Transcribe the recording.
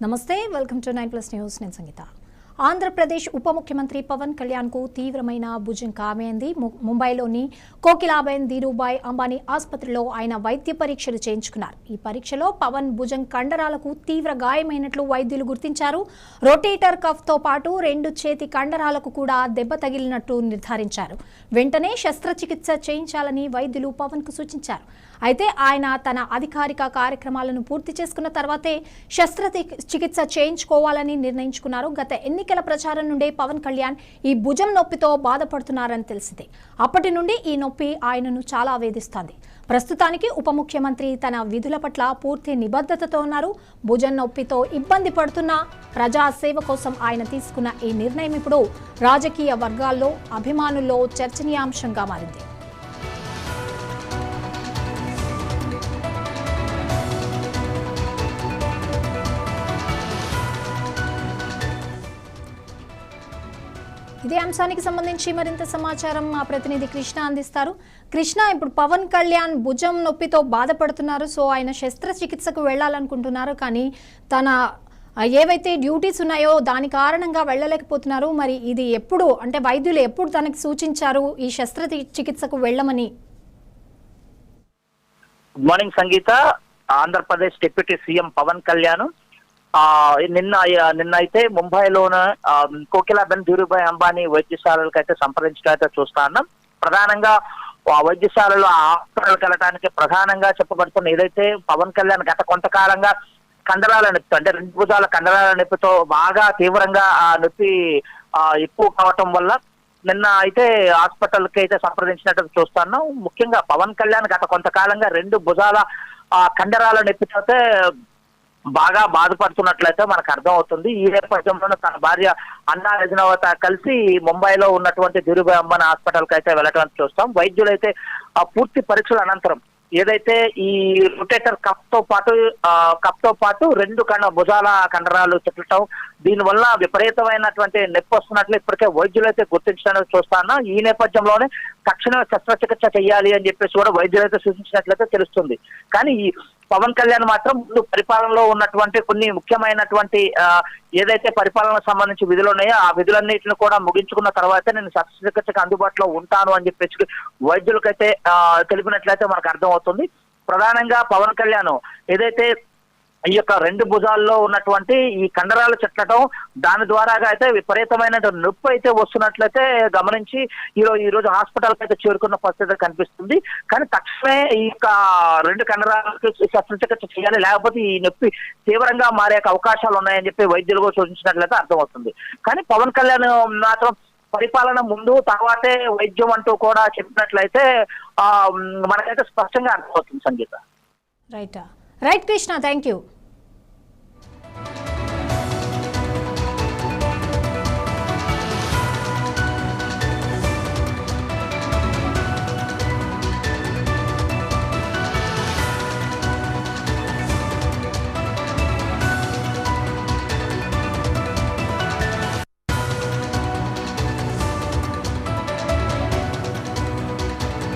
నమస్తే welcome to 9+ news నేను సంగీత ఆంధ్రప్రదేశ్ ఉప ముఖ్యమంత్రి పవన్ కళ్యాణ్ కు తీవ్రమైన భుజం కామైంది ముంబైలోని కోకిలాబెన్ ధీరుభాయ్ అంబానీ ఆసుపత్రిలో ఆయన వైద్య పరీక్షలు చేయించుకున్నారు ఈ పరీక్షలో పవన్ భుజం కండరాలకు తీవ్ర గాయమైనట్లు వైద్యులు గుర్తించారు రొటేటర్ కఫ్ తో పాటు రెండు చేతి కండరాలకు కూడా దెబ్బ తగిలినట్టు నిర్ధారించారు వెంటనే శస్త్రచికిత్స చేయించాలని వైద్యులు పవన్ కు సూచించారు అయితే ఆయన తన అధికారిక కార్యక్రమాలను పూర్తి చేసుకున్న తర్వాతే శస్త్రచికిత్స చేయించుకోవాలని నిర్ణయించుకున్నారు గత ఎన్నికల ప్రచారం నుండే పవన్ కళ్యాణ్ ఈ భుజం నొప్పితో బాధపడుతున్నారని తెలిసింది అప్పటి నుండి ఈ నొప్పి ఆయనను చాలా వేధిస్తోంది ప్రస్తుతానికి ఉప ముఖ్యమంత్రి తన విధుల పట్ల పూర్తి నిబద్ధతతో ఉన్నారు భుజం నొప్పితో ఇబ్బంది పడుతున్న ప్రజా సేవ కోసం ఆయన తీసుకున్న ఈ నిర్ణయం ఇప్పుడు రాజకీయ వర్గాల్లో అభిమానుల్లో చర్చనీయాంశంగా మారింది ఇదే అంశానికి సంబంధించి మరింత సమాచారం మా ప్రతినిధి కృష్ణ అందిస్తారు. కృష్ణ, ఇప్పుడు పవన్ కళ్యాణ్ భుజం నొప్పితో బాధపడుతున్నారు. సో ఆయన శస్త్రచికిత్సకు వెళ్ళాలనుకుంటున్నారు, కానీ తన ఏవైతే డ్యూటీస్ ఉన్నాయో దాని కారణంగా వెళ్ళలేకపోతున్నారు. మరి ఇది ఎప్పుడు, అంటే వైద్యులు ఎప్పుడు తనకి సూచించారు ఈ శస్త్రచికిత్సకు వెళ్ళమని? గుడ్ మార్నింగ్ సంగీత. ఆంధ్రప్రదేశ్ డిప్యూటీ సీఎం పవన్ కళ్యాణ్ నిన్న అయితే ముంబైలోన కోకిలాబెన్ ధీరుభాయ్ అంబానీ వైద్యశాలలకు అయితే సంప్రదించడానికి చూస్తా ఉన్నాం. ప్రధానంగా వైద్యశాలలో హాస్పిటల్కి వెళ్ళడానికి ప్రధానంగా చెప్పబడుతున్న ఏదైతే పవన్ కళ్యాణ్ గత కొంతకాలంగా కండరాల నొప్పి, అంటే రెండు భుజాల కండరాల నొప్పితో బాగా తీవ్రంగా నొప్పి ఎక్కువ కావటం వల్ల నిన్న అయితే హాస్పిటల్కి అయితే సంప్రదించినట్టు చూస్తున్నాం. ముఖ్యంగా పవన్ కళ్యాణ్ గత కొంతకాలంగా రెండు భుజాల కండరాల నొప్పితో బాగా బాధపడుతున్నట్లయితే మనకు అర్థం అవుతుంది. ఈ నేపథ్యంలోనే తన భార్య అన్నా యజ్ఞవత కలిసి ముంబైలో ఉన్నటువంటి ధీరుభాయ్ అంబానీ హాస్పిటల్కి అయితే వెళ్ళటం చూస్తాం. వైద్యులు అయితే పూర్తి పరీక్షల అనంతరం ఏదైతే ఈ రొటేటర్ కఫ్ తో పాటు రెండు భుజాల కండరాలు తిట్టడం, దీనివల్ల విపరీతమైనటువంటి నొప్పి వస్తున్నట్లు ఇప్పటికే వైద్యులు అయితే గుర్తించడానికి చూస్తాను. ఈ నేపథ్యంలోనే తక్షణ శస్త్రచికిత్స చేయాలి అని చెప్పేసి కూడా వైద్యులు అయితే సూచించినట్లయితే తెలుస్తుంది. కానీ ఈ పవన్ కళ్యాణ్ మాత్రం ముందు పరిపాలనలో ఉన్నటువంటి కొన్ని ముఖ్యమైనటువంటి ఏదైతే పరిపాలనకు సంబంధించి విధులు ఉన్నాయో ఆ విధులన్నింటిని కూడా ముగించుకున్న తర్వాత నేను శస్త్రచికిత్సకు అందుబాటులో ఉంటాను అని చెప్పేసి వైద్యులకైతే తెలిపినట్లయితే మనకు అర్థం అవుతుంది. ప్రధానంగా పవన్ కళ్యాణ్ ఏదైతే ఈ యొక్క రెండు భుజాల్లో ఉన్నటువంటి ఈ కండరాలు చెట్టడం, దాని ద్వారా అయితే విపరీతమైన నొప్పి అయితే వస్తున్నట్లయితే గమనించి ఈ రోజు హాస్పిటల్కి అయితే చేరుకున్న పరిస్థితి కనిపిస్తుంది. కానీ తక్షణమే ఈ యొక్క రెండు కండరాలకు శస్త్రచికిత్స చేయాలి, లేకపోతే ఈ నొప్పి తీవ్రంగా మారే అవకాశాలు ఉన్నాయని చెప్పి వైద్యులు సూచించినట్లయితే అర్థమవుతుంది. కానీ పవన్ కళ్యాణ్ మాత్రం పరిపాలన ముందు తర్వాతే వైద్యం అంటూ కూడా చెప్పినట్లయితే మనకైతే స్పష్టంగా అర్థమవుతుంది Sangeetha. Right Krishna, thank you.